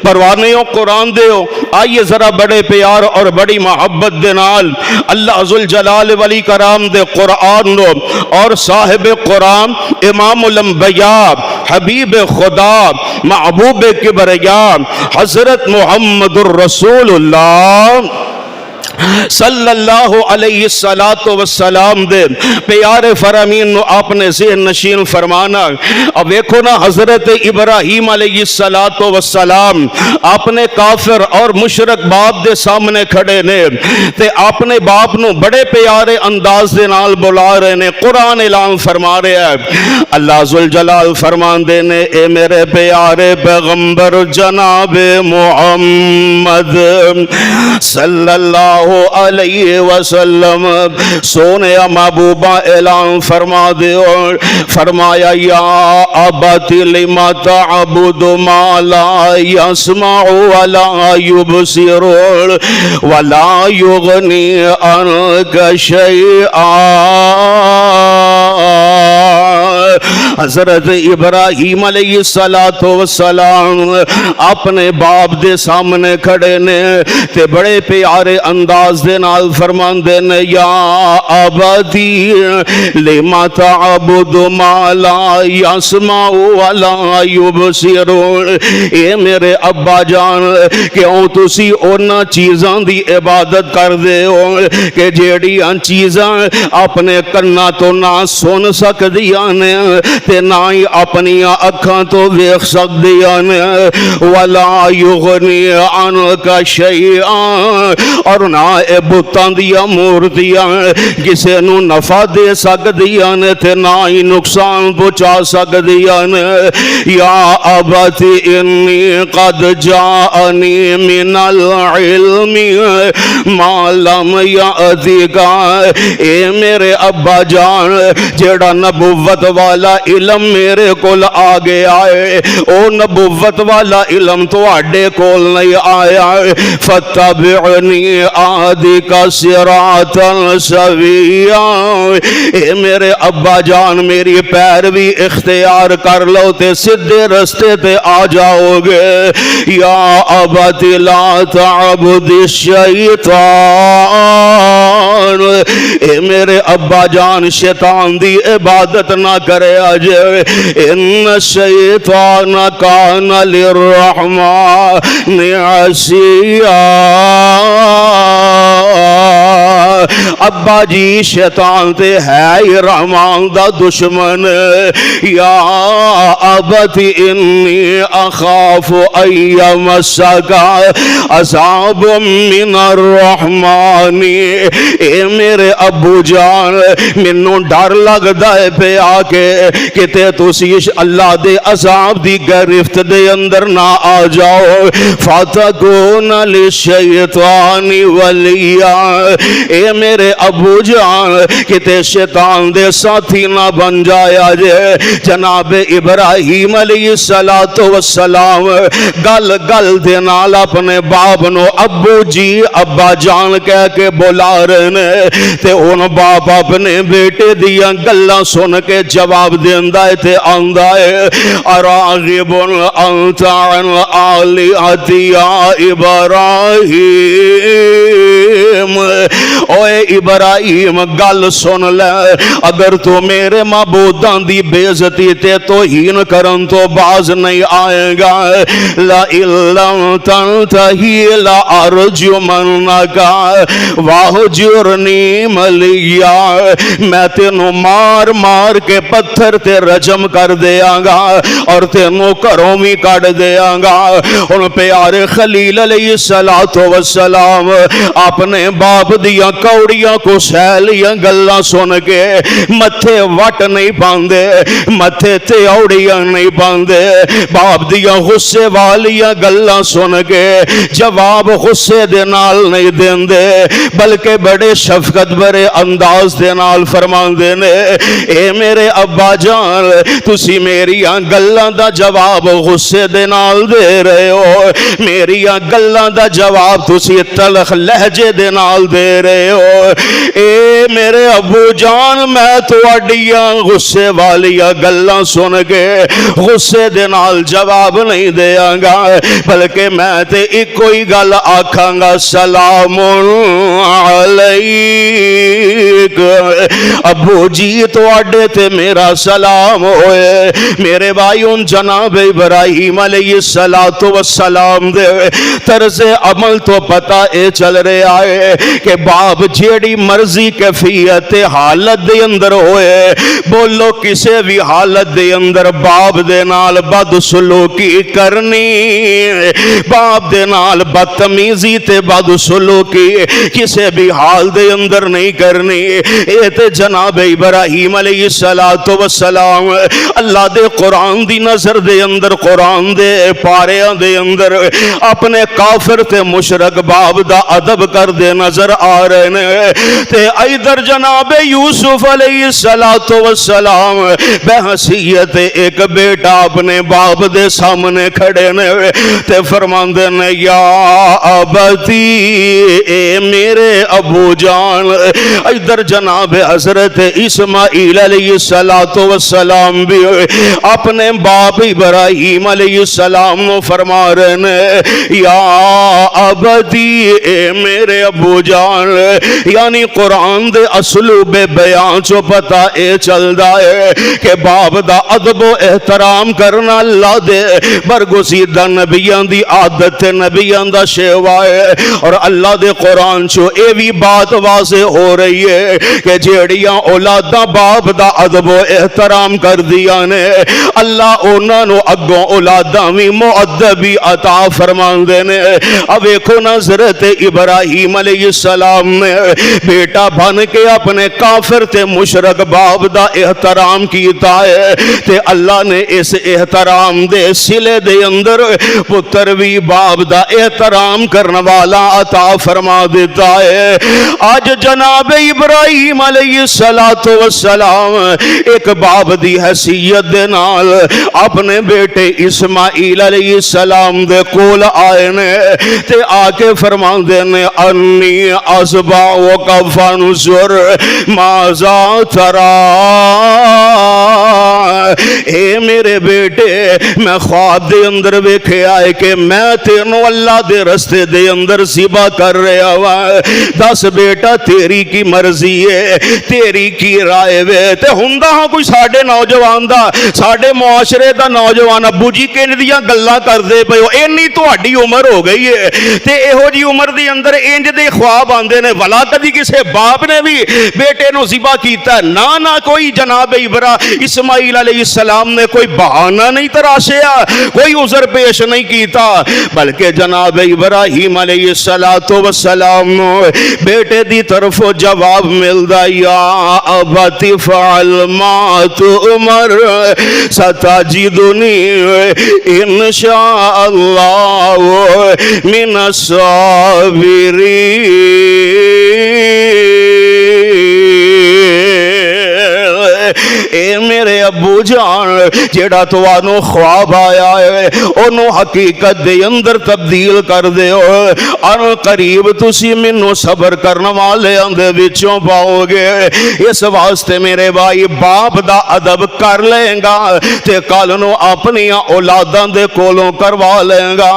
پروانیوں قرآن دیو آئیے ذرا بڑے پیار اور بڑی محبت دے نال اللہ ذوالجلال ولی کرام دے قرآن دو اور صاحب قرآن امام الانبیاء حبیب خدا محبوب کبریا حضرت محمد الرسول اللہ صلی اللہ علیہ السلام دے پیارے فرامین نو آپ نے ذہن نشین فرمانا. اب ویکھو نا حضرت ابراہیم علیہ السلام آپ نے کافر اور مشرک باپ دے سامنے کھڑے نے تے آپ نے باپ نو بڑے پیارے انداز دے نال بلا رہے نے. قرآن اعلان فرما رہے ہیں اللہ ذوالجلال فرمان دے نے اے میرے پیارے پیغمبر جناب محمد صلی اللہ علیہ وسلم سونے محبوبہ اعلان فرما دیو. فرمایا یا ابت لم تعبد ما لا يسمع ولا يبصر ولا يغني عنك شيئا. حضرت ابراہیم علیہ السلام اپنے باپ دے سامنے کھڑے نے تے بڑے پیارے انداز دے نال فرمان دے نے یا ابتی لما تعبد ما لا يسمع ولا يبصر. اے میرے ابا جان کیوں تسی اونا چیزاں دی عبادت کر دے ہو کہ جیڑیاں چیزاں اپنے کنا تو نہ سن سکدیاں نے تے نہ ہی اپنی اکھاں تو ویکھ سکدیاں نے ولا یغنی عنک شیئا اور نہ اے بتاں دیاں مورتیاں کسے نو نفع دے سکدیاں نے تے نہ ہی نقصان پہنچا سکدیاں نے. یا ابت انی قد جاءنی من العلم ما لم یأتک. اے میرے ابا جان جیڑا نبوت والا علم میرے کول آگے آئے او نبوت والا علم تو آڈے کول نہیں آیا. فتبعنی آدِک صراطا سویا. اے میرے ابا جان میری پیروی اختیار کر لو تے سدھے رستے تے آ جاؤ گے. یا ابت لا تعبد الشیطان. اے میرے ابا جان شیطان دی عبادت نہ کرے آجے. ان الشیطان کان للرحمن عصیا. ابا جی شیطان تے ہے رحمان دا دشمن. یا ابت انی اخاف ان یمسک عذاب من الرحمن. اے میرے ابو جان منو ڈر لگدا ہے پہ آکے کتے تسی اللہ دے عذاب دی گرفت دے اندر نہ آ جاؤ. فتکون للشیطان ولیا. اے میرے ابو جان کتے شیطان دے ساتھی نہ بن جایا جے. جناب ابراہیم علیہ السلام گل گل دے نال اپنے باپ نو ابو جی ابا جان کہہ کے بلا رہے نے تے ان باپ اپنے بیٹے دیاں گلاں سن کے جواب دیندا ہے تے آندا ہے اراغب انت عن آلہتی یا ابراہیم. اوے ابراہیم گل سن لے اگر تو میرے معبوداں دی بےعزتی تے توہین کرن تو باز نہیں آئے گا. لئن لم تنتہی لارجمنک واہجرنی ملیا. میں تینوں مار مار کے پتھر تے رجم کر دیا گا اور تینوں گھروں بھی کٹ دیا گا. ان پیارے خلیل علیہ السلام اپنے باپ دیا کوڑیاں کو سہلیاں گلاں سن کے متھے وٹ نہیں پاندے متھے تے اوڑیاں نہیں پاندے. باپ دیا غصے والیاں گلاں سن کے جواب غصے دے نال نہیں دیندے بلکہ بڑے شفقت برے انداز دے نال فرماندے نے اے میرے ابا جان تسی میری گلاں دا جواب غصے دے نال دے رہے ہو. میری گلاں دا جواب تسی تلخ لہجے دے نال دے رہے ہو. اے میرے ابو جان میں تواڈیاں غصے والیاں گلاں سن کے غصے دے نال جواب نہیں دیاں گا، بلکہ میں تے ایک کوئی گل آکھاں گا، سلام علیک ابو جی تواڈے تے میرا سلام ہوئے۔ میرے بھائی ان جناب ابراہیم علیہ السلام دے طرز عمل تو پتہ اے چل رہا ہے کہ باپ جیڑی مرضی کیفیت حالت دے اندر ہوئے، بولو کسے بھی حالت دے اندر باپ دے نال بد سلوکی کرنی، باپ دے نال بدتمیزی تے بد سلوکی کسے بھی حال دے اندر نہیں کرنی۔ اے تے جناب ابراہیم علیہ السلام اللہ دے قرآن دی نظر دے اندر، قرآن دے پاریاں دے اندر اپنے کافر تے مشرک باپ دا ادب کر دے نظر آ رہے نے۔ تے ادھر جناب یوسف علیہ السلام بحیثیت ایک بیٹا اپنے باپ دے سامنے کھڑے نے تے فرماندے نے، یا ابتی اے میرے ابو جان۔ ادھر جناب حضرت اسماعیل علیہ السلام بھی اپنے باپ ابراہیم علیہ السلام نو فرما رہے نے، یا ابتی اے میرے ابو جان۔ یعنی قرآن دے اسلوب بیان چو پتہ اے چلدا ہے کہ باپ دا ادب و احترام کرنا اللہ دے برگزیدہ نبیان دی عادت نبیان دا شیوا ہے، اور اللہ دے قرآن چو اے بھی بات واضح ہو رہی ہے کہ جیڑیاں اولاداں باپ دا ادب و احترام کر دیا نے، اللہ انہاں نو اگوں اولاداں بھی مؤدبی عطا فرمان دینے۔ اب ایک حضرت ابراہیم علیہ السلام نے بیٹا بن کے اپنے کافر تے مشرک باپ دا احترام کیتا ہے، تے اللہ نے اس احترام دے سلے دے اندر پتر بھی باپ دا احترام کرنے والا عطا فرما دیتا ہے۔ آج جناب ابراہیم علیہ السلام ایک باپ دی حیثیت دے نال اپنے بیٹے اسماعیل علیہ السلام دے کول آئے نے تے آکے فرمان دے نے، انی اصبعک فانظر ماذا ترا۔ اے میرے بیٹے میں خواب دے اندر ویکھے آئے کہ میں تینوں اللہ دے رستے دے اندر ذبح کر رہا ہوا، دس بیٹا تیری کی مرضی ہے، تیری کی رائے وے۔ تے ہوندا ہاں کوئی ساڈے نوجوان دا، ساڈے معاشرے دا نوجوان ابو جی کہ دیاں گلاں کردے پئے ہو، اینی تہاڈی عمر ہو گئی ہے تے ایہو جی عمر دی اندر انج دے خواب آندے نے، بھلا کدی کسے باپ نے بھی بیٹے نو ذبح کیتا ہے؟ نہ کوئی جناب اسماعیل علیہ السلام نے کوئی بہانہ نہیں تراشیا، کوئی عذر پیش نہیں کیتا، بلکہ جناب ابراہیم علیہ السلام بیٹے دی طرف جواب ملدا، یا ابت فعل ما تؤمر ستجدنی انشاء اللہ من الصابرین۔ اے میرے ابو جان جیڑا توانو خواب آیا ہے انو حقیقت دے اندر تبدیل کر دے ہو، ان قریب تسی منو صبر کرنے والے اندے بچوں پاؤ گے۔ اس واسطے میرے بھائی باپ دا ادب کر لیں گا تے کل نو اپنی اولاداں دے کولوں کروا لیں گا،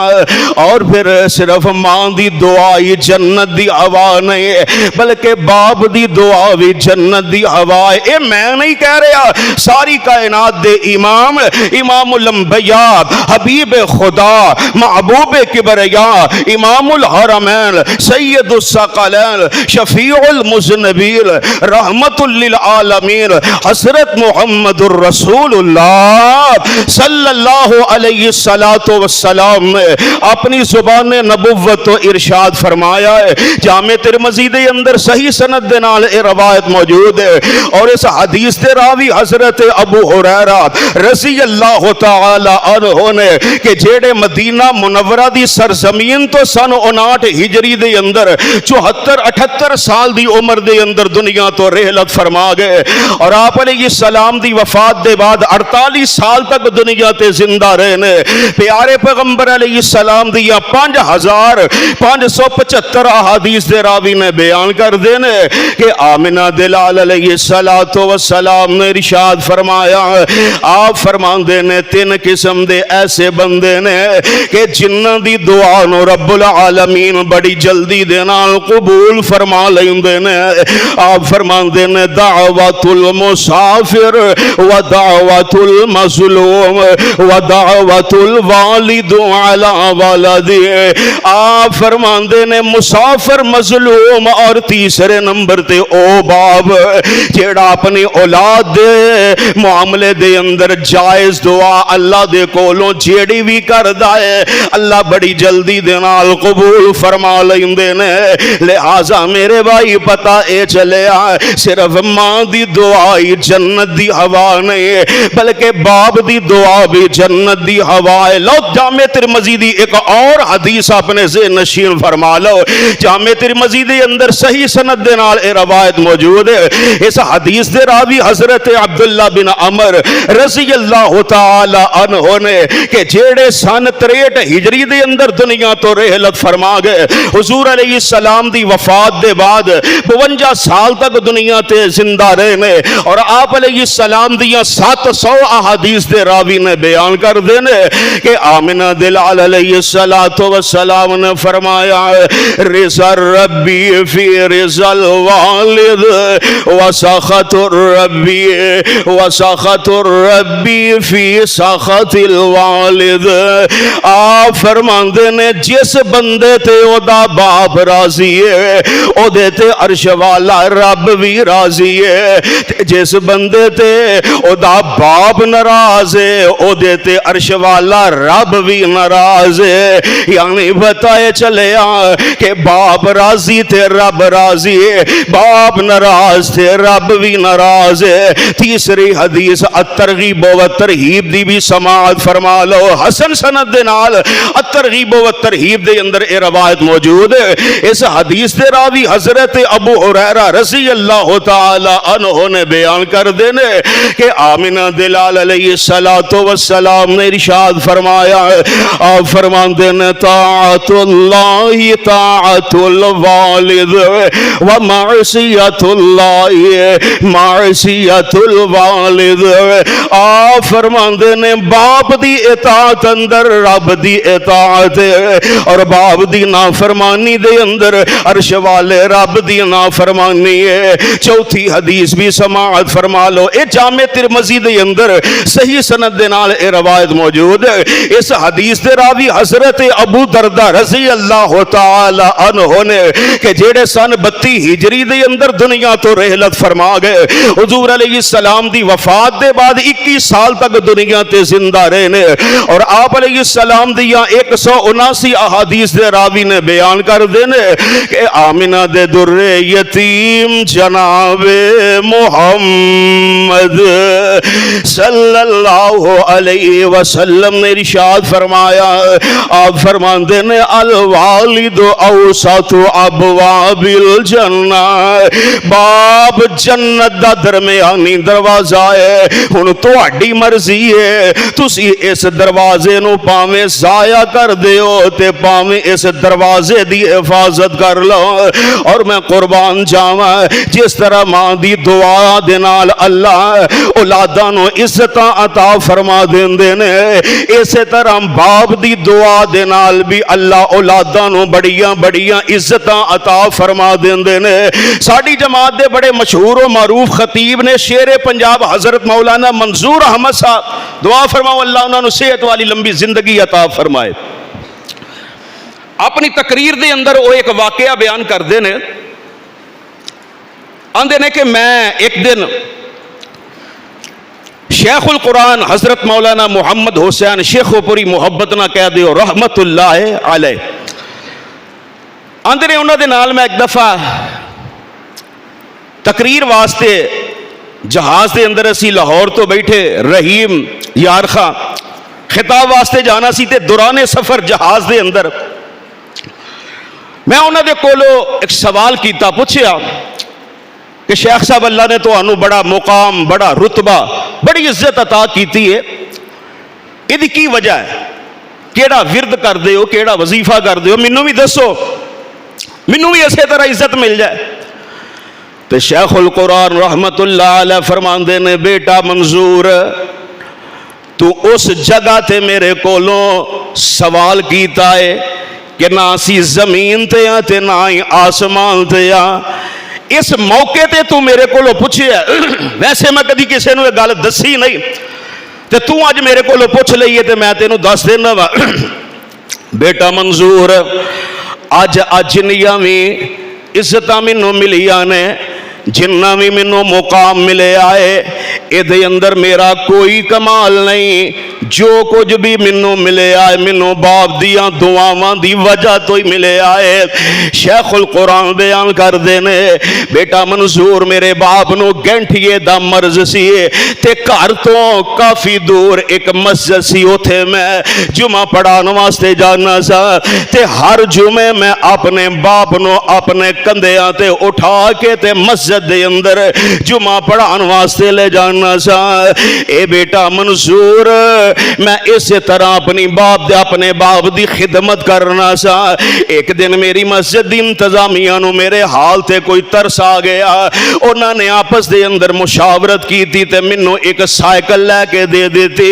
اور پھر صرف ماں دی دعا ہی جنت دی ہوا نہیں بلکہ باپ دی دعا بھی جنت دی ہوا ہے۔ اے میں نہیں کہہ رہا، ساری کائنات دے امام الانبیاء، حبیب خدا، محبوب کبریا، امام الحرمین، سید الثقلین، شفیع المذنبین، رحمت للعالمین، حضرت محمد الرسول اللہ صلی اللہ علیہ السلام نے اپنی زبان نبوت و ارشاد فرمایا ہے۔ جامع ترمذی دے اندر صحیح سند دے نال اے روایت موجود ہے، اور اس حدیث دے راوی حضرت ابو ہریرہ رضی اللہ تعالی عنہ نے کہ جیڑے مدینہ منورہ دی سرزمین تو سن 59 ہجری دے اندر 74-78 سال دی عمر دے اندر دنیا تو رحلت فرما گئے، اور آپ علیہ السلام دی وفات دے بعد 48 سال تک دنیا تے زندہ رہنے۔ پیارے پیغمبر علیہ السلام دیا 5575 احادیث دے راوی نے بیان کر دینے کہ آمنہ دلال علیہ السلام نے ارشاد فرمایا، آپ فرمان دینے 3 قسم دے ایسے بندے نے کہ جنہ دی دعا نو رب العالمین بڑی جلدی دینا قبول فرما لیندے نے۔ آپ فرمان دینے دعوت المسافر و دعوت المظلوم و دعوت الوالد علی والدی۔ آپ فرمان دینے مسافر، مظلوم، اور تیسرے نمبر تے او باپ جیڑا اپنی اولاد دے معاملے دے اندر جائز دعا اللہ دے کولوں جیڑی بھی کردا ہے اللہ بڑی جلدی دے نال قبول فرما لیندے نے۔ لہذا میرے بھائی پتہ اے چلیا صرف ماں دی دعا ہی جنت دی ہوا نہیں بلکہ باپ دی دعا بھی جنت دی ہوا ہے۔ لو جامع ترمذی دی ایک اور حدیث اپنے ذہن نشین فرما لو، جامع ترمذی دے اندر صحیح سند دے نال اے روایت موجود ہے۔ اس حدیث دے راوی حضرت عبداللہ بن عمر رضی اللہ تعالی عنہ نے کہ جیڑے سن 63 ہجری دے اندر دنیا تو رحلت فرما گئے، حضور علیہ السلام دی وفات دے بعد 52 سال تک دنیا تے زندہ رہنے، اور آپ علیہ السلام دیا 700 احادیث دے راوی نے بیان کر دینے کہ آمنہ دلال علیہ السلام نے فرمایا رضا ربی فی رضا الوالد وسخط الربی وسخط الربی فی سخط الوالد۔ آپ فرماندے نے جس بندے تے او دا باپ راضی ہے او دے تے عرش والا رب بھی راضی ہے، جس بندے تے او دا باپ ناراض ہے او دے تے عرش والا رب بھی ناراض ہے۔ یعنی بتائے چلے کہ باپ راضی تے رب راضی ہے، باپ ناراض تے رب بھی ناراض ہے۔ تیسری حدیث الترغیب و ترہیب دی بھی سماعت فرما لو، حسن سند دے نال الترغیب و ترہیب دے اندر اے روایت موجود ہے۔ اس حدیث دے راوی حضرت ابو ہریرہ رضی اللہ تعالی عنہ نے بیان کر دینے کہ آمنہ دلال علیہ السلام نے ارشاد فرمایا، آپ فرمان دینے طاعت اللہ طاعت الوالد و معصیت اللہ معصیت الوالد۔ آپ فرمان دینے باپ دی اطاعت اندر رب دی اطاعت ہے، اور باپ دی نافرمانی دے اندر عرش والے رب دی نافرمانی ہے۔ چوتھی حدیث بھی سماعت فرما لو، اے جامع ترمذی دے اندر صحیح سند دے نال اے روایت موجود ہے۔ اس حدیث دے راوی حضرت ابو دردہ رضی اللہ تعالی عنہ نے کہ جیڑے سن 32 ہجری دے اندر دنیا تو رحلت فرما گئے، حضور علیہ السلام دی وفات دے بعد 21 سال تک دنیا تے زندہ رہنے، اور آپ علیہ السلام دیا 179 احادیث دے راوی نے بیان کر دینے کہ آمنہ دے در یتیم جناب محمد صلی اللہ علیہ وسلم نے ارشاد فرمایا، آپ فرمان دینے الوالد اوسط ابواب الجنہ، باپ جنت دا درمیانی دروازہ ہے، ہن تہاڈی مرضی ہے تسی اس دروازے نو پاویں ضائع کر دیو تے پاویں اس دروازے دی حفاظت کر لو۔ اور میں قربان جاواں جس طرح ماں دی دعا دے نال اللہ اولاداں نو عزتاں عطا فرما دیندے نے، اسی طرح باپ دی دعا دے نال بھی اللہ اولاداں نو بڑیاں بڑیاں عزتاں عطا فرما دیندے نے۔ ساڈی جماعت دے بڑے مشہور و معروف خطیب نے شیر پنجاب حضرت مولانا منظور احمد صاحب، دعا فرماؤ اللہ انہاں نو صحت والی لمبی زندگی عطا فرمائے، اپنی تقریر دے اندر وہ ایک واقعہ بیان کر دینے، آندے نے کہ میں ایک دن شیخ القرآن حضرت مولانا محمد حسین شیخ پوری محبت نہ کہہ دیو رحمت اللہ علیہ، آندے نے انہوں دے نال میں ایک دفعہ تقریر واسطے جہاز دے اندر اسی لاہور تو بیٹھے رحیم یار خاں خطاب واسطے جانا سی تے دوران سفر جہاز دے اندر میں انہوں دے کولو ایک سوال کیتا، پوچھیا کہ شیخ صاحب اللہ نے تو انہوں بڑا مقام، بڑا رتبہ، بڑی عزت عطا کیتی ہے، یہ کی وجہ ہے؟ کیڑا ورد کر دے ہو، کیڑا وظیفہ کر دے ہو، منوں بھی دسو، منوں بھی اسی طرح عزت مل جائے۔ تو شیخ القرآن رحمت اللہ علیہ فرماندے نے بیٹا منظور تو اس جگہ تے میرے کولوں سوال کیتا ہے کہ نہ اسی زمین تے ہاں تے نہ ہی آسمان تے ہاں، اس موقع تے تو میرے کولوں پوچھے ویسے میں کدی کسی نے گل دسی نہیں تے تو اج میرے کولوں پوچھ لئیے تے میں تینوں دس دینا وا بیٹا منظور اج جنیاں بھی عزتاں مینوں ملیاں نے، جنہ بھی مینوں مقام ملے آئے، یہ اندر میرا کوئی کمال نہیں، جو کچھ بھی مینوں ملے آئے مینوں باپ دیاں دعاواں دی وجہ تو ہی ملے آئے۔ شیخ القرآن بیان کر دینے بیٹا منظور میرے باپ نو گھنٹیے دا مرض سی تے گھر تو کافی دور ایک مسجد سی، اوتھے میں جمعہ پڑھان واسطے جانا سا تے ہر جمعے میں اپنے باپ نو اپنے کندھیاں تے اٹھا کے تے مسجد دے اندر جمعہ پڑھان واسطے لے جانا سا۔ اے بیٹا منظور میں اسی طرح اپنے باپ دی خدمت کرنا سا۔ ایک دن میری مسجد دی انتظامیہ نو میرے حال تے کوئی ترس آ گیا، انہوں نے آپس دے اندر مشاورت کی تھی تے منو ایک سائیکل لے کے دے دیتے،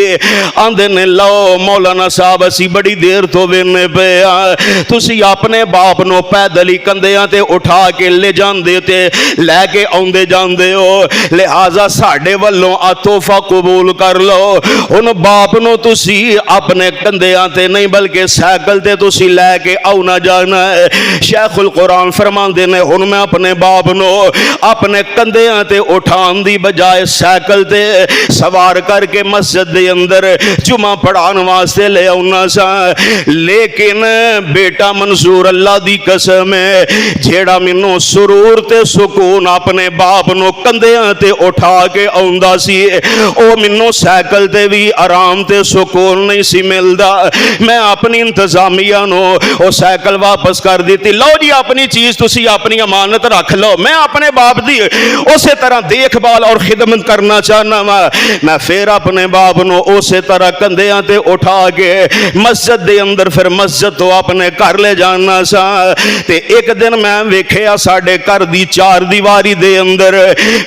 آندے نے لو مولانا صاحب اسی بڑی دیر تو وینے پہ تسی اپنے باپ نو پیدل ہی کندھیاں تے اٹھا کے لے جان دیتے، لے کے آندے جان دے ہو، لہذا ساڑھے والوں تحفہ قبول کر لو۔ ان باپ نو تسی اپنے کندھیاں تے نہیں بلکہ سائیکل تے تسی لے کے آنا جانا ہے۔ شیخ القرآن فرمان دینے ہن میں اپنے باپ نو اپنے کندھیاں تے اٹھان دی بجائے سائیکل تے سوار کر کے مسجد دے اندر جمعہ پڑھان واسطے لے آنا سا، لیکن بیٹا منظور اللہ دی قسم ہے جیڑا منو سرور تے سکون اپنے باپ نو کندھیاں تے اٹھا کے آندا سی او منو سائیکل تے بھی آرام تے سکون نہیں سی ملدا۔ میں اپنی انتظامیہ نو او سائیکل واپس کر دیتی، لو جی اپنی چیز تسی اپنی امانت رکھ لو، میں اپنے باپ دی اسی طرح دیکھ بھال اور خدمت کرنا چاہنا میں پھر اپنے باپ نو اسی طرح کندھیاں تے اٹھا کے مسجد دے اندر پھر مسجد تو اپنے گھر لے جانا سا۔ تے ایک دن میں ویکھیا ساڈے گھر دی چار دیواری دے اندر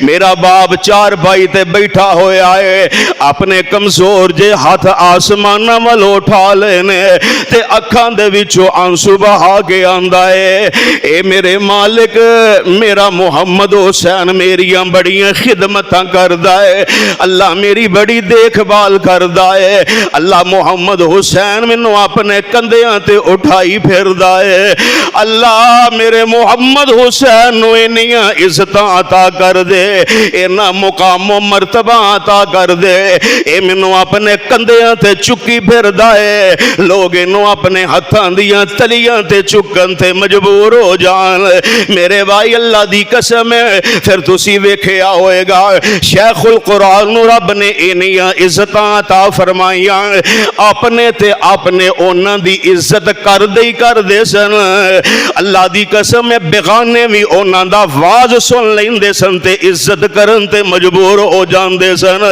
میرا باپ چار بھائی تے بیٹھا ہویا ہے، اپنے کمزور جے ہاتھ آسماناں ول اٹھا لینے تے اکھاں دے وچوں آنسو بہا کے آندا ہے اے میرے مالک میرا محمد حسین میریاں بڑیاں خدمتاں کردا ہے، اللہ میری بڑی دیکھ بھال کردا ہے، اللہ محمد حسین مینوں اپنے کندھیاں تے اٹھائی پھردا ہے، اللہ میرے محمد حسین نو انیاں عزتاں عطا کر دے، اینا مقام و مرتبہ عطا کر دے، اے مینوں اپنے کندھیاں تے چکی پھردا ہے، لوگ انہوں اپنے ہتھاں دیاں تلیاں تے چکن تے مجبور ہو جان۔ میرے بھائی اللہ دی قسم ہے پھر تسی ویکھیا ہوئے گا شیخ القرآن رب نے انیاں عزتاں عطا فرمائیاں اپنے تے اپنے انہاں دی عزت کر دے سن، اللہ دی قسم ہے بیگانے بھی انہاں دا واز سن لیندے سن تے عزت کرن تے مجبور ہو جان دے سن۔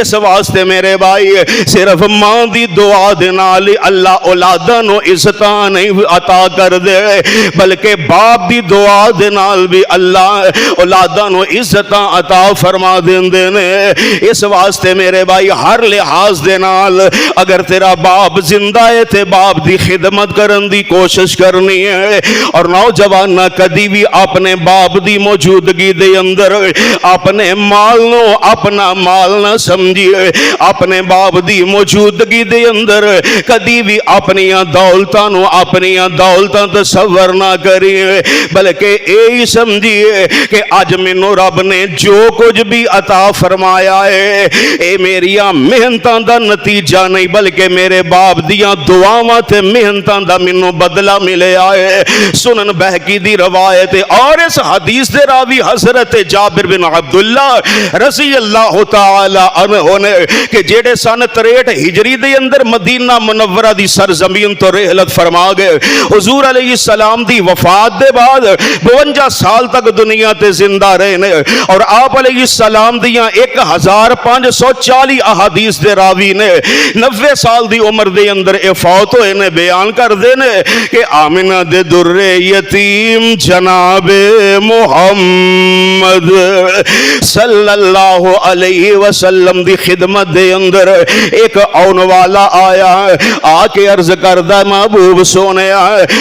اس واسطے میرے بھائی صرف ماں دی دعا دے نال اللہ اولاداں نو عزتاں نہیں عطا کر دے بلکہ باپ دی دعا دے نال بھی اللہ اولاداں نو عزتاں عطا فرما دیندے نے۔ اس واسطے میرے بھائی ہر لحاظ دے نال اگر تیرا باپ زندہ ہے تے باپ دی خدمت کرن دی کوشش کرنی ہے، اور نوجوان نہ کدی بھی اپنے باپ دی موجودگی دے اندر اپنے مال نو اپنا مال نہ سمجھیے، اپنے باپ دی موجودگی دے اندر کدی بھی اپنی دولتاں نو اپنی دولتاں تصور نہ کریے، بلکہ یہی سمجھیے کہ اج مینوں رب نے جو کچھ بھی عطا فرمایا ہے اے میری محنتاں دا نتیجہ نہیں، بلکہ میرے باپ دیاں دعاواں تے محنتاں دا مینوں بدلہ ملیا ہے۔ سنن بہقی دی روایت، اور اس حدیث دے راوی حضرت جابر بن عبداللہ رضی اللہ تعالی عنہ نے کہ جیڑے سن 63 ہجری دے اندر مدینہ منورہ دی سرزمین تو رحلت فرما گئے، حضور علیہ السلام دی وفات دے بعد 52 سال تک دنیا تے زندہ رہے نے، اور آپ علیہ السلام دیاں 1540 احادیث دے راوی نے 90 سال دی عمر دے اندر اے فوت ہوئے نے بیان کر دے نے کہ آمنہ دے در یتیم جناب محمد صلی اللہ علیہ وسلم دی خدمت دے اندر ایک آن والا آیا، آ کے عرض کردہ محبوب سونے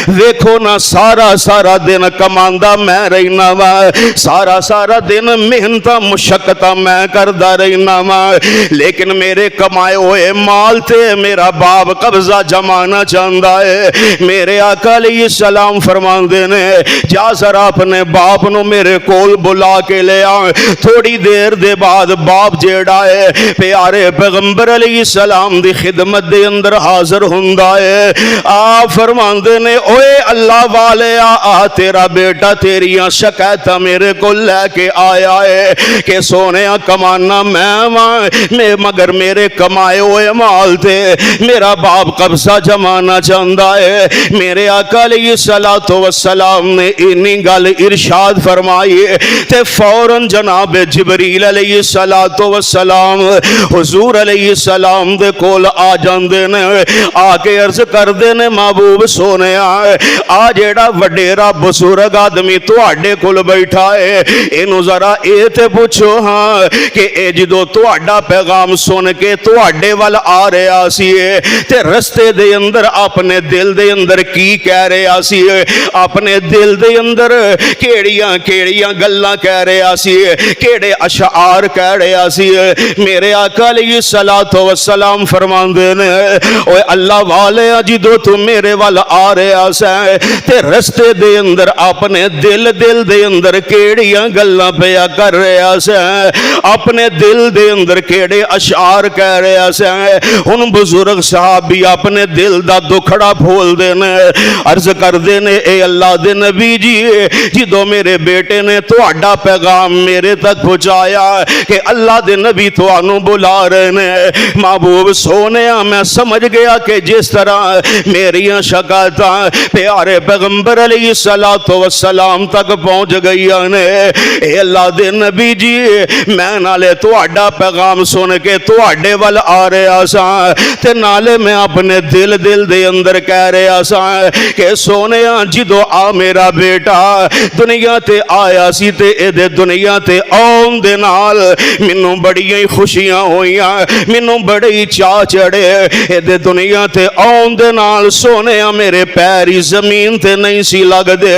دیکھو نا سارا دن کماندہ میں رہنا وا، سارا دن محنتاں مشقتاں میں کردہ رہنا وا، لیکن میرے کمائے ہوئے مال تے میرا باپ قبضہ جمانا چاہتا ہے۔ میرے آقا علیہ السلام فرماندے نے جا ذرا اپنے باپ نو میرے کول بلا کے لے آ۔ تھوڑی دیر دے بعد باپ جیڑا ہے پیارے پیغمبر علیہ السلام دی خدمت دے اندر حاضر ہوندا ہے۔ آپ فرماندے نے اوے اللہ والے آ تیرا بیٹا تیریاں شکایتاں میرے کو لے کے آیا ہے کہ سونے کمانا میں مگر میرے کمائے ہوئے مال تے میرا باپ قبضہ جمانا چاہتا ہے۔ میرے آقا علیہ السلام نے انی گل ارشاد فرمائی تے فوراً جناب جبریل علیہ السلام حضور علیہ السلام دے کول آ جاندے نے، آ کے عرض کر دے نے محبوب سونے آ جیڑا وڈیرا بزرگ آدمی تواڈے کول بیٹھا ہے اینو ذرا اے تے پوچھو ہاں کہ اے جدو تواڈا پیغام سن کے تواڈے وال آ رہا سی تے رستے دے اندر اپنے دل دے اندر کی کہہ رہا سی، اپنے دل دے اندر کیڑیاں گلاں کہہ رہا سی، کیڑے اشعار کہہ رہا سی۔ میرے آقا علیہ السلام فرماندے نے اوے اللہ والے جدو تو میرے وال آ رہا سا تے رستے دے اندر اپنے دل دے اندر کیڑیاں گلاں پیا کر رہا سا، اپنے دل دے اندر کیڑے اشعار کہہ رہا سا۔ ہن بزرگ صحابی اپنے دل دا دکھڑا پھول دے نے، عرض کر دے نے اے اللہ دے نبی جی جدو میرے بیٹے نے تواڈا پیغام میرے تک پہنچایا کہ اللہ دے نبی تانوں بلا رہے نے، محبوب سونے میں سمجھ گیا کہ جس طرح میریاں شکایتاں پیارے پیغمبر علیہ السلام تک پہنچ گئی نے، اے اللہ دے نبی جی میں نالے تواڈا پیغام سن کے تواڈے وال آ رہا سا تے نالے میں اپنے دل دے اندر کہہ رہا سا کہ سونے جدو آ میرا بیٹا دنیا تے آیا سی تے اے دے دنیا تے آن دے نال منوں بڑی خوشیاں ہوئیاں، منوں بڑی چاہ چڑھے، اے دے دنیا تے آن دے نال سونے میرے پیری زمین تے نہیں سی لگ دے،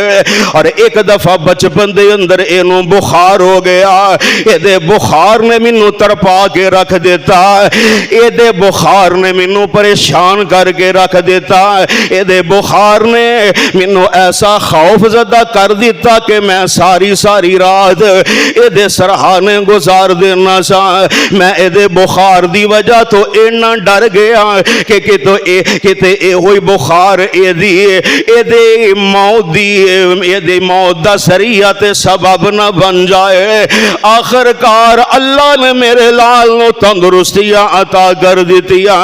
اور ایک دفعہ بچپن دے اندر اینو بخار ہو گیا، اے دے بخار نے منوں تڑپا کے رکھ دیتا، اے دے بخار نے منوں پریشان کر کے رکھ دیتا، اے دے بخار نے منوں ایسا خوف زدہ کر دیتا کہ میں ساری رات اے دے سرحانے گزار دینا سا۔ میں اے دے بخار دی وجہ تو اینا ڈر گیا کہ کتے اے ہوئی بخار اے دے موت دا سریعت سبب نہ بن جائے۔ آخر کار اللہ نے میرے لال نو تندرستیاں عطا کر دیتیاں،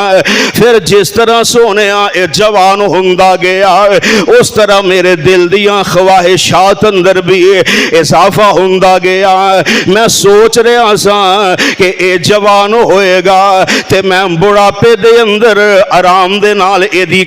پھر جس طرح سونے اے جوان ہوندا گیا اس طرح میرے دل دیاں خواہشات اندر بھی اضافہ ہوندا گیا۔ میں سوچ رہا سا کہ اے جوان ہوئے گا تے میں بڑھاپے دے اندر آرام دے نال اے دی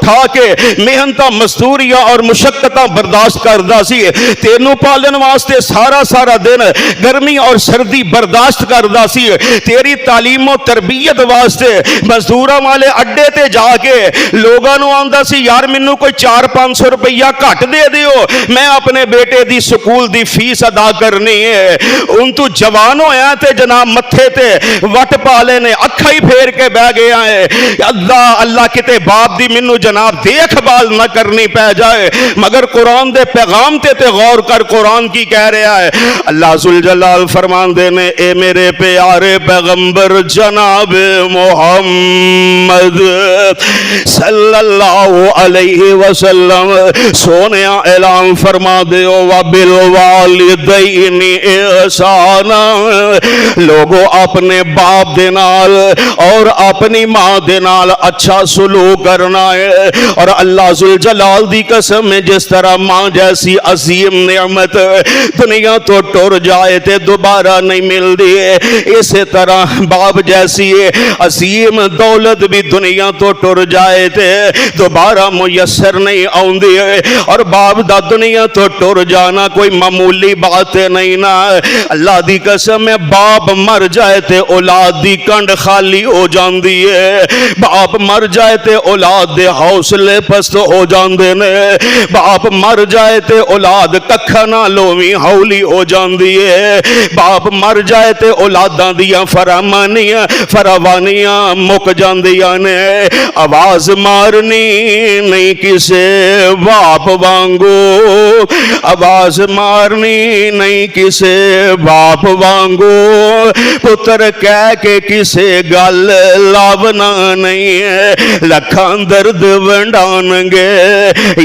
اٹھا کے محنتاں مزدوریاں اور مشقتاں برداشت کردا سی، تینوں پالن واسطے سارا سارا دن گرمی اور سردی برداشت کردا سی، تیری تعلیم و تربیت واسطے مزدوراں والے اڈے تے جا کے لوگاں نو آندا سی یار مینوں کوئی 400-500 روپیہ گھٹ دے دیو، میں اپنے بیٹے دی سکول دی فیس ادا کرنی ہے۔ ان تو جوان ہویا تے جناب متھے تے وٹ پالے نے اکھا ہی پھیر کے بہ گیا ہے، اللہ اللہ کتے باپ دی مینوں جناب دیکھ بھال نہ کرنی پہ جائے، مگر قرآن دے پیغام تے غور کر، قرآن کی کہہ رہا ہے۔ اللہ ذوالجلال فرمان دے نے اے میرے پیارے پیغمبر جناب محمد صلی اللہ علیہ وسلم سونے اعلان فرما دیو وَبِالْوَالِدَيْنِ احسانا، لوگو اپنے باپ دے نال اور اپنی ماں دے نال اچھا سلوک کرنا ہے، اور اللہ ذوالجلال دی قسم ہے جس طرح ماں جیسی عظیم نعمت دنیا تو ٹر جائے تے دوبارہ نہیں مل دی ہے، اسی طرح باپ جیسی عظیم دولت بھی دنیا تو ٹر جائے تے دوبارہ میسر نہیں آؤندی ہے، اور باپ دا دنیا تو ٹر جانا کوئی معمولی بات نہیں نا۔ اللہ دی قسم ہے باپ مر جائے تے اولاد دی کنڈ خالی ہو جاندی ہے، باپ مر جائے تے اولاد دے حوصلے پست ہو جاندے نے، باپ مر جائے تے اولاد ککھا نہ لوویں ہولی ہو جاندی ہے، باپ مر جائے تے اولاداں دیاں فراوانیاں مک جاندیاں نے، آواز مارنی نہیں کسے باپ وانگو، آواز مارنی نہیں کسے باپ وانگو، پتر کہہ کے کسے گل لاونا نہیں ہے، لکھاں درد ونڈانگے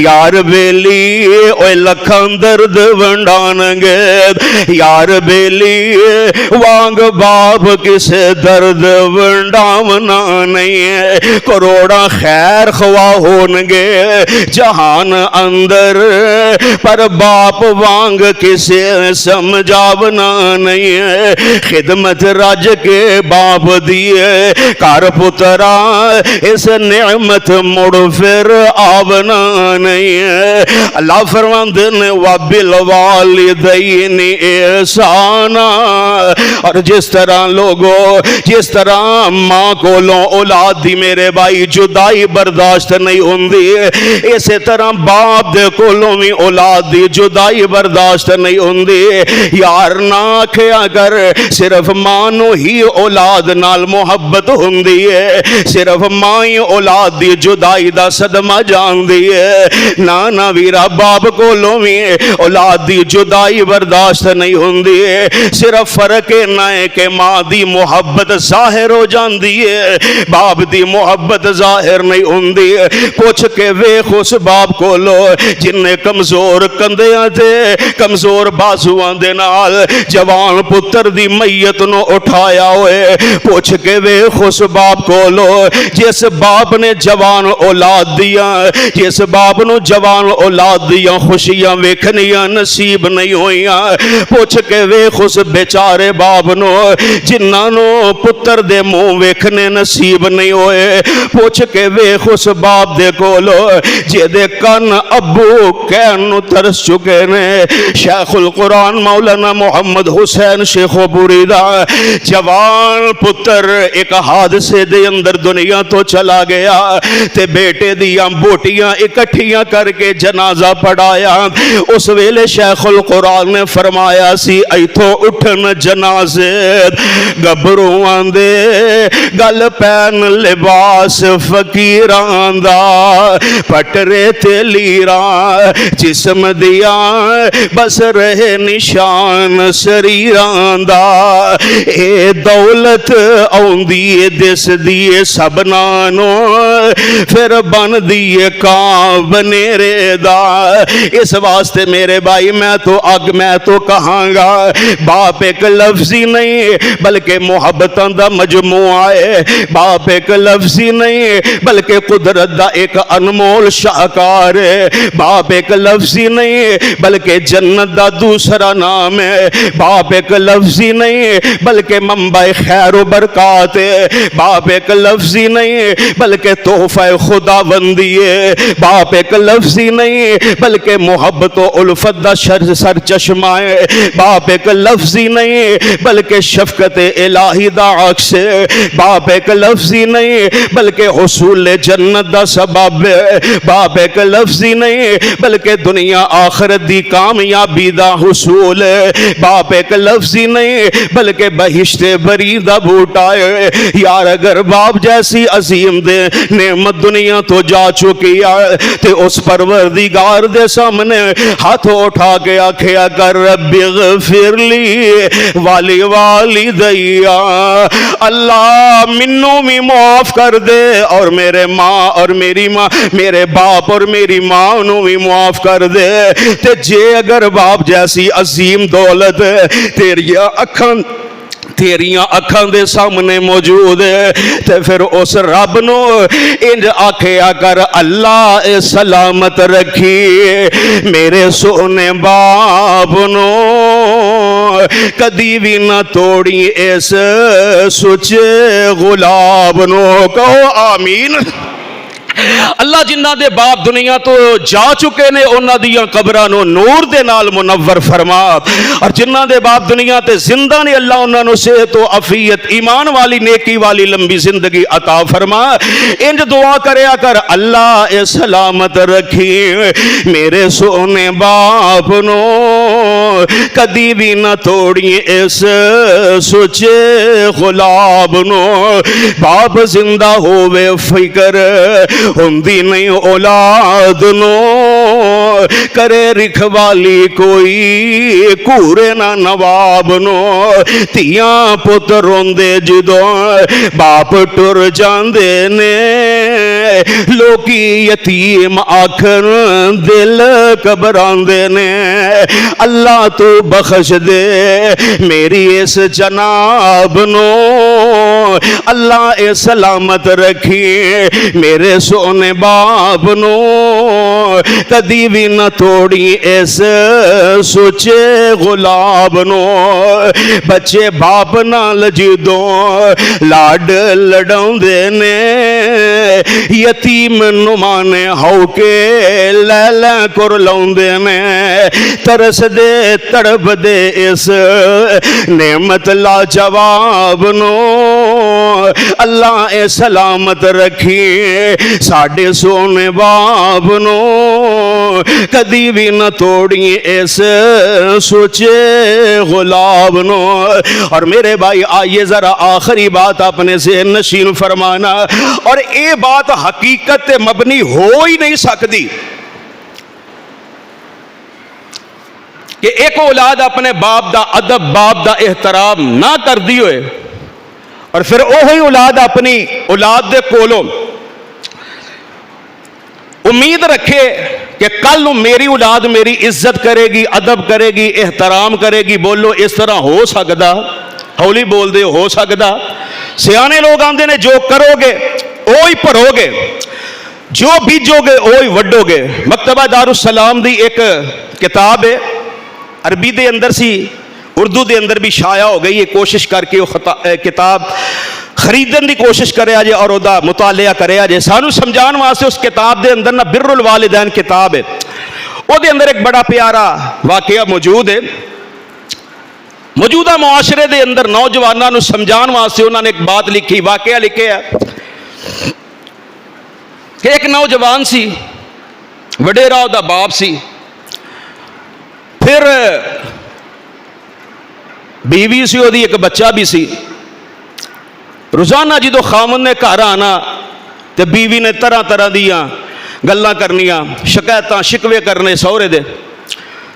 یار بیلی، اوے لکھاں درد ونڈانگے یار بیلی، وانگ باپ کسے درد ونڈاونا نہیں ہے، کروڑا خیر خواہ ہونگے جہان اندر، پر باپ وانگ کسے سمجھاونا نہیں ہے، خدمت رج کے باپ دیئے کار پترا اس نعمت مڑ پھر آونا نہیں ہے۔ اللہ فرماندے نے وَبِالْوَالِدَيْنِ احسانا، اور جس طرح لوگوں جس طرح ماں کولوں اولاد دی میرے بھائی جدائی برداشت نہیں ہوندی، اسی طرح باپ دے کولوں بھی اولاد دی جدائی برداشت نہیں ہوندی۔ یار نہ کھیا کر صرف ماں نو ہی اولاد نال محبت ہوندی ہے، صرف ماں ہی اولاد دی جدائی دا صدمہ جاندی ہے، نانا ویرا باپ کولوں بھی اولاد دی جدائی برداشت نہیں ہوندی ہے، صرف فرق نہ ہے کہ ماں دی محبت ظاہر ہو جاندی ہے، باپ دی محبت ظاہر نہیں ہوندی ہے۔ پوچھ کے ویکھ اس باپ کولو جن نے کمزور کندیاں تے کمزور بازواں دے نال جوان پتر دی میت نو اٹھایا ہوئے، پوچھ کے ویکھ اس باپ کولو جس باپ نے جوان اولاد دیاں، جس باپ نو جوان اولاد دیاں خوشیاں ویکھنیاں نصیب نہیں ہوئیاں، پوچھ کے ویکھ اس بیچارے باپ نو جنہاں نو پتر دے منہ ویکھنے نصیب نہیں ہوئے، پوچھ کے ویکھ اس باپ دے کولو جے دے کن ابو کہن نو ترس چکے نے۔ شیخ القرآن مولانا محمد حسین شیخ پوری دا جوان پتر ایک حادثے دے اندر دنیا تو چلا گیا تے بیٹے دیاں بوٹیاں اکٹھیاں کر کے جنازہ پڑھایا، اس ویلے شیخ القرآن نے فرمایا سی ایتھو اٹھن جنازے گبروان دے گل پین لباس فقیران دا پٹرے تے لیران جسم دیاں بس رہے نشان سریران دا، اے دولت آؤندی دس دیے سبنانو پھر بن دیے کام بنیرے دا۔ اس واسطے میرے بھائی میں تو کہاں گا باپ ایک لفظی نہیں بلکہ محبتاں دا مجموعہ ہے، باپ ایک لفظی نہیں بلکہ قدرت دا ایک انمول شاہکار ہے، باپ ایک لفظی نہیں بلکہ جنت دا دوسرا نام ہے، باپ ایک لفظی نہیں بلکہ منبع خیر و برکات ہے، باپ ایک لفظی نہیں بلکہ تحفہ خدا خداوندی ہے. باپ ایک لفظی نہیں بلکہ محبت و الفت دا سر چشمہ ہے. باپ ایک لفظی نہیں بلکہ شفقت الہی دا عکس ہے. باپ ایک لفظی نہیں بلکہ حصول جنت دا سبب ہے. باپ ایک لفظی نہیں بلکہ دنیا آخرت دی کامیابی دا حصول ہے. باپ ایک لفظی نہیں بلکہ بہشت بری دا بوٹا ہے. یار اگر باپ جیسی عظیم دے نعمت دنیا تو جا چکی ہے تے اس پروردگار دے سامنے ہاتھ اٹھا کے آکھیا کر رب اغفر لی والی والدیا, اللہ منو بھی معاف کر دے اور میرے ماں اور میری ماں, میرے باپ اور میری ماں نو بھی معاف کر دے. تے جے اگر باپ جیسی عظیم دولت تیریاں اکھاں دے سامنے موجود ہے تے پھر اس رب نو انج آکھیا کر اللہ اے سلامت رکھی میرے سونے باپ نو, کدی بھی نہ توڑی اس سچے غلام نو. کہو آمین. اللہ جنہ دے باپ دنیا تو جا چکے نے انہاں دیاں قبراں نو نور دے نال منور فرما, اور جنہ دے باپ دنیا تے زندہ نے اللہ انہاں نو صحت و عافیت ایمان والی نیکی والی لمبی زندگی عطا فرما. انج دعا کریا کر اللہ اے سلامت رکھی میرے سونے باپ نو, کدی بھی نہ توڑی اس سچے غلام نو. باپ زندہ ہووے فکر ہوندی نہیں اولاد نو, کرے رکھوالی کوئی کورے نہ نواب نو. تیاں پت روندے جدوں باپ ٹر جاندے نے, لوکی یتیم آکھن دل گھبراندے نے. اللہ تو بخش دے میری اس جناب نو, اللہ اے سلامت رکھی میرے سونے باپ نو, کدی بھی نہ توڑی اس سچے غلام نو. بچے باپ نال جدوں لاڈ لڈاؤندے نے, یتیم نو مانے ہو کے لیلے کر لاؤندے نے. ترس دے تڑپ دے اس نعمت لا جواب نو, اللہ اے سلامت رکھی ساڑھے سونے باپ نو, کدی بھی نہ توڑی اس سوچے غلام نو. اور میرے بھائی آئیے ذرا آخری بات اپنے ذہن نشین فرمانا, اور یہ بات حقیقت مبنی ہو ہی نہیں سکتی کہ ایک اولاد اپنے باپ دا ادب باپ دا احترام نہ کر دی ہوئے اور پھر وہی اولاد اپنی اولاد دے کولوں امید رکھے کہ کل میری اولاد میری عزت کرے گی, ادب کرے گی, احترام کرے گی. بولو اس طرح ہو سکتا؟ ہولی بول دے ہو سکتا؟ سیانے لوگ آندے نے جو کرو گے وہی بھرو گے, جو بیجو گے وہی وڈو گے. مکتبہ دارالسلام دی ایک کتاب ہے, عربی دے اندر سی, اردو دے اندر بھی شائع ہو گئی ہے. کوشش کر کے وہ کتاب خریدن دی کوشش کرے آجے اور دا مطالعہ کرے آجے. سانو سمجھان واسطے اس کتاب دے اندر نا بر الوالدین کتاب ہے, وہ دے اندر ایک بڑا پیارا واقعہ موجود ہے. موجودہ معاشرے دے اندر نوجوانوں نو سمجھان واسطے انہوں نے ایک بات لکھی, واقعہ لکھے ہے کہ ایک نوجوان سی, وڈیرا دا باپ سی, پھر بیوی سی, وہ دی ایک بچہ بھی سی. روزانہ جدو خامن نے گھر آنا تے بیوی نے طرح طرح دیاں گلاں کرنیاں, شکایتاں شکوے کرنے سہرے دے.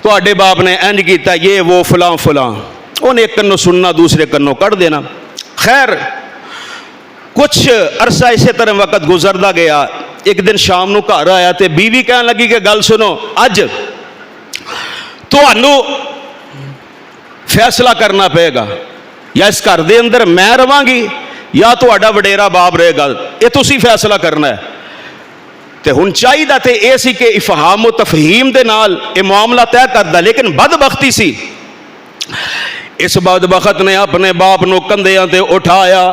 تو آڈے باپ نے انج کیتا یہ وہ فلاں فلاں, انہیں ایک کنوں سننا دوسرے کنوں کٹ دینا. خیر کچھ عرصہ اسی طرح وقت گزردا گیا. ایک دن شام نو گھر آیا تے بیوی کہنے لگی کہ گل سنو, اج تہانوں فیصلہ کرنا پے گا, یا اس گھر دے اندر میں رواں گی یا تہاڈا وڈیرا باپ رہے گا, یہ تسی فیصلہ کرنا ہے. تے ہن چاہیدا تے اے سی کہ افہام و تفہیم دے نال اے معاملہ طے کردا, لیکن بدبختی سی اس بدبخت نے اپنے باپ نو کندھیاں تے اٹھایا,